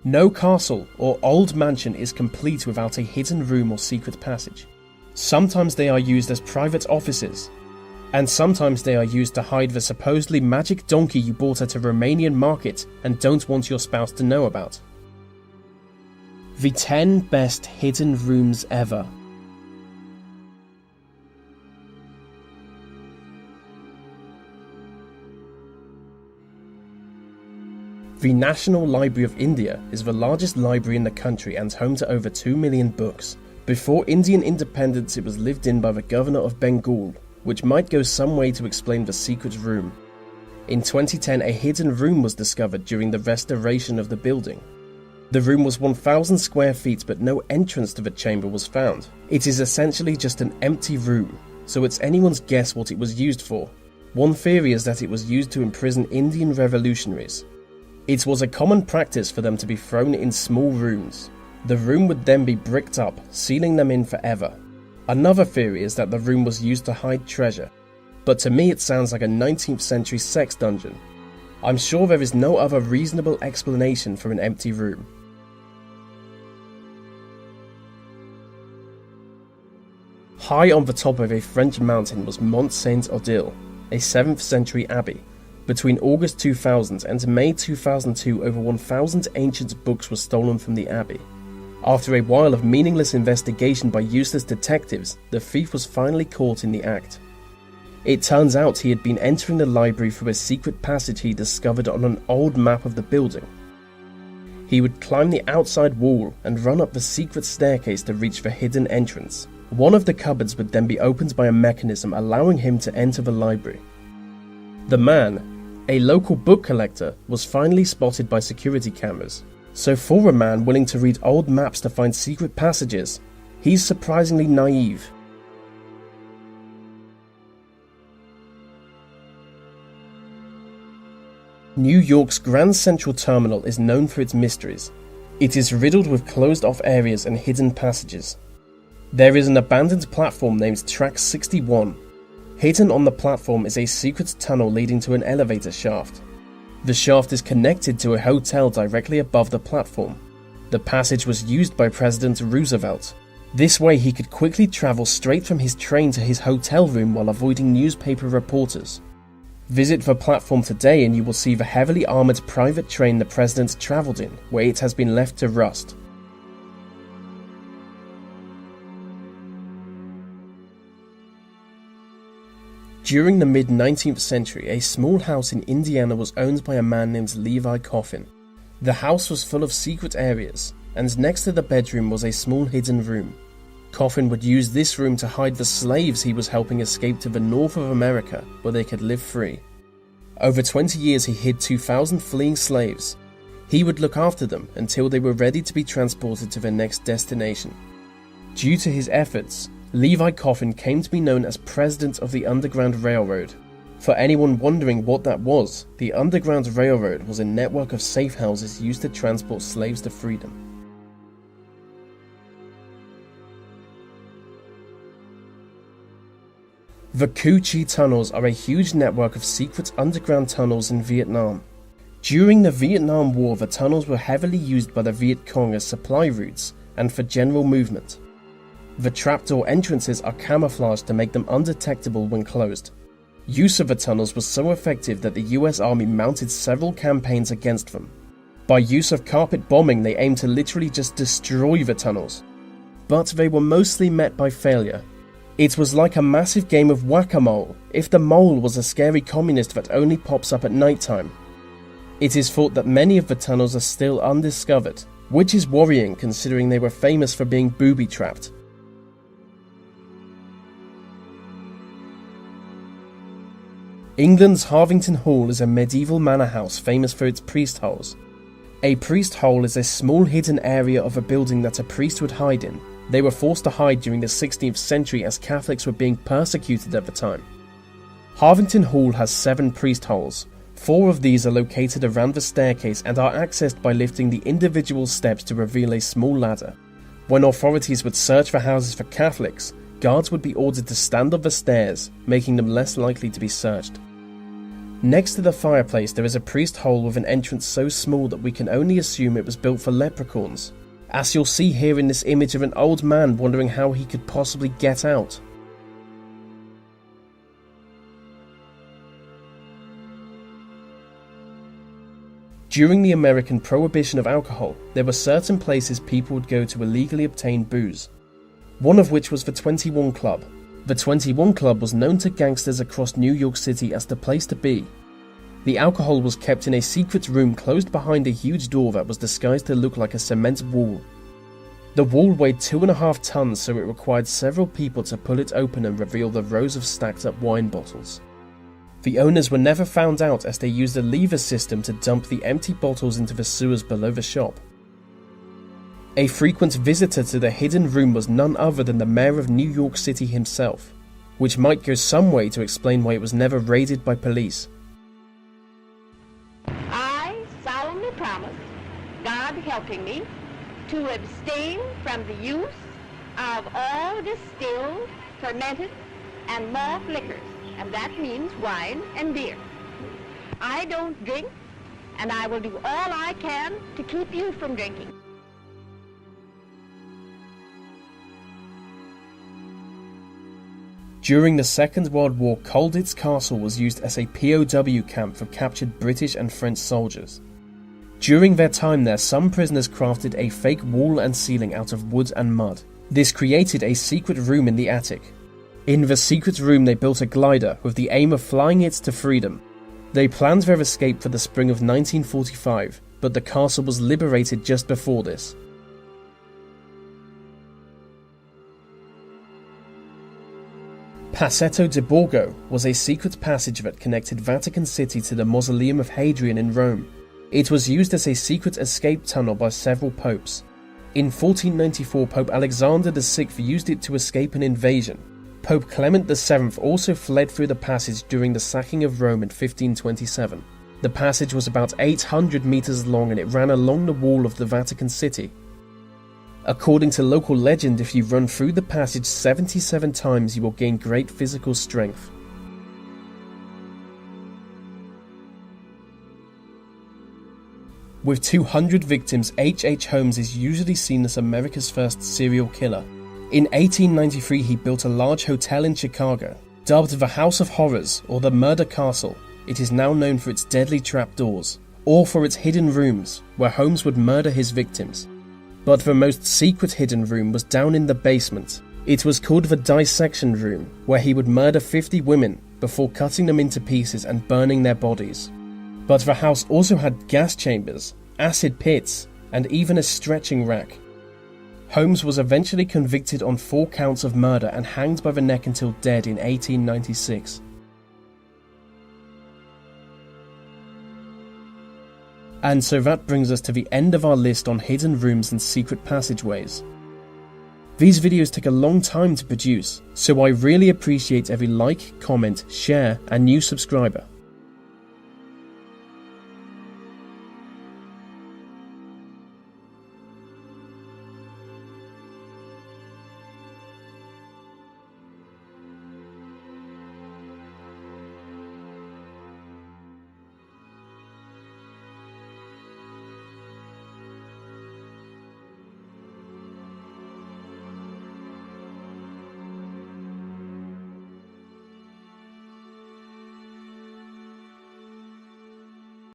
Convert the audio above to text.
No castle or old mansion is complete without a hidden room or secret passage. Sometimes they are used as private offices, and sometimes they are used to hide the supposedly magic donkey you bought at a Romanian market and don't want your spouse to know about. The 10 best hidden rooms ever. The National Library of India is the largest library in the country and home to over 2 million books. Before Indian independence, it was lived in by the Governor of Bengal, which might go some way to explain the secret room. In 2010, a hidden room was discovered during the restoration of the building. The room was 1,000 square feet, but no entrance to the chamber was found. It is essentially just an empty room, so it's anyone's guess what it was used for. One theory is that it was used to imprison Indian revolutionaries. It was a common practice for them to be thrown in small rooms. The room would then be bricked up, sealing them in forever. Another theory is that the room was used to hide treasure, but to me it sounds like a 19th century sex dungeon. I'm sure there is no other reasonable explanation for an empty room. High on the top of a French mountain was Mont Saint-Odile, a 7th century abbey. Between August 2000 and May 2002, over 1,000 ancient books were stolen from the abbey. After a while of meaningless investigation by useless detectives, the thief was finally caught in the act. It turns out he had been entering the library through a secret passage he discovered on an old map of the building. He would climb the outside wall and run up the secret staircase to reach the hidden entrance. One of the cupboards would then be opened by a mechanism allowing him to enter the library. The man, a local book collector, was finally spotted by security cameras. So for a man willing to read old maps to find secret passages, he's surprisingly naive. New York's Grand Central Terminal is known for its mysteries. It is riddled with closed-off areas and hidden passages. There is an abandoned platform named Track 61. Hidden on the platform is a secret tunnel leading to an elevator shaft. The shaft is connected to a hotel directly above the platform. The passage was used by President Roosevelt. This way he could quickly travel straight from his train to his hotel room while avoiding newspaper reporters. Visit the platform today and you will see the heavily armoured private train the president travelled in, where it has been left to rust. During the mid-19th century, a small house in Indiana was owned by a man named Levi Coffin. The house was full of secret areas, and next to the bedroom was a small hidden room. Coffin would use this room to hide the slaves he was helping escape to the north of America, where they could live free. Over 20 years he hid 2,000 fleeing slaves. He would look after them until they were ready to be transported to their next destination. Due to his efforts, Levi Coffin came to be known as President of the Underground Railroad. For anyone wondering what that was, the Underground Railroad was a network of safe houses used to transport slaves to freedom. The Cu Chi Tunnels are a huge network of secret underground tunnels in Vietnam. During the Vietnam War, the tunnels were heavily used by the Viet Cong as supply routes and for general movement. The trapdoor entrances are camouflaged to make them undetectable when closed. Use of the tunnels was so effective that the US Army mounted several campaigns against them. By use of carpet bombing, they aimed to literally just destroy the tunnels. But they were mostly met by failure. It was like a massive game of whack-a-mole, if the mole was a scary communist that only pops up at nighttime. It is thought that many of the tunnels are still undiscovered, which is worrying considering they were famous for being booby-trapped. England's Harvington Hall is a medieval manor house famous for its priest holes. A priest hole is a small hidden area of a building that a priest would hide in. They were forced to hide during the 16th century as Catholics were being persecuted at the time. Harvington Hall has 7 priest holes. 4 of these are located around the staircase and are accessed by lifting the individual steps to reveal a small ladder. When authorities would search for houses for Catholics, guards would be ordered to stand on the stairs, making them less likely to be searched. Next to the fireplace there is a priest hole with an entrance so small that we can only assume it was built for leprechauns, as you'll see here in this image of an old man wondering how he could possibly get out. During the American prohibition of alcohol, there were certain places people would go to illegally obtain booze, one of which was the 21 Club. The 21 Club was known to gangsters across New York City as the place to be. The alcohol was kept in a secret room closed behind a huge door that was disguised to look like a cement wall. The wall weighed 2.5 tons, so it required several people to pull it open and reveal the rows of stacked up wine bottles. The owners were never found out as they used a lever system to dump the empty bottles into the sewers below the shop. A frequent visitor to the hidden room was none other than the mayor of New York City himself, which might go some way to explain why it was never raided by police. I solemnly promise, God helping me, to abstain from the use of all distilled, fermented, and malt liquors, and that means wine and beer. I don't drink, and I will do all I can to keep you from drinking. During the Second World War, Colditz Castle was used as a POW camp for captured British and French soldiers. During their time there, some prisoners crafted a fake wall and ceiling out of wood and mud. This created a secret room in the attic. In the secret room they built a glider with the aim of flying it to freedom. They planned their escape for the spring of 1945, but the castle was liberated just before this. Passetto di Borgo was a secret passage that connected Vatican City to the Mausoleum of Hadrian in Rome. It was used as a secret escape tunnel by several popes. In 1494, Pope Alexander VI used it to escape an invasion. Pope Clement VII also fled through the passage during the sacking of Rome in 1527. The passage was about 800 meters long and it ran along the wall of the Vatican City. According to local legend, if you run through the passage 77 times, you will gain great physical strength. With 200 victims, H.H. Holmes is usually seen as America's first serial killer. In 1893, he built a large hotel in Chicago. Dubbed the House of Horrors or the Murder Castle, it is now known for its deadly trapdoors, or for its hidden rooms, where Holmes would murder his victims. But the most secret hidden room was down in the basement. It was called the Dissection Room, where he would murder 50 women before cutting them into pieces and burning their bodies. But the house also had gas chambers, acid pits, and even a stretching rack. Holmes was eventually convicted on 4 counts of murder and hanged by the neck until dead in 1896. And so that brings us to the end of our list on hidden rooms and secret passageways. These videos take a long time to produce, so I really appreciate every like, comment, share, and new subscriber.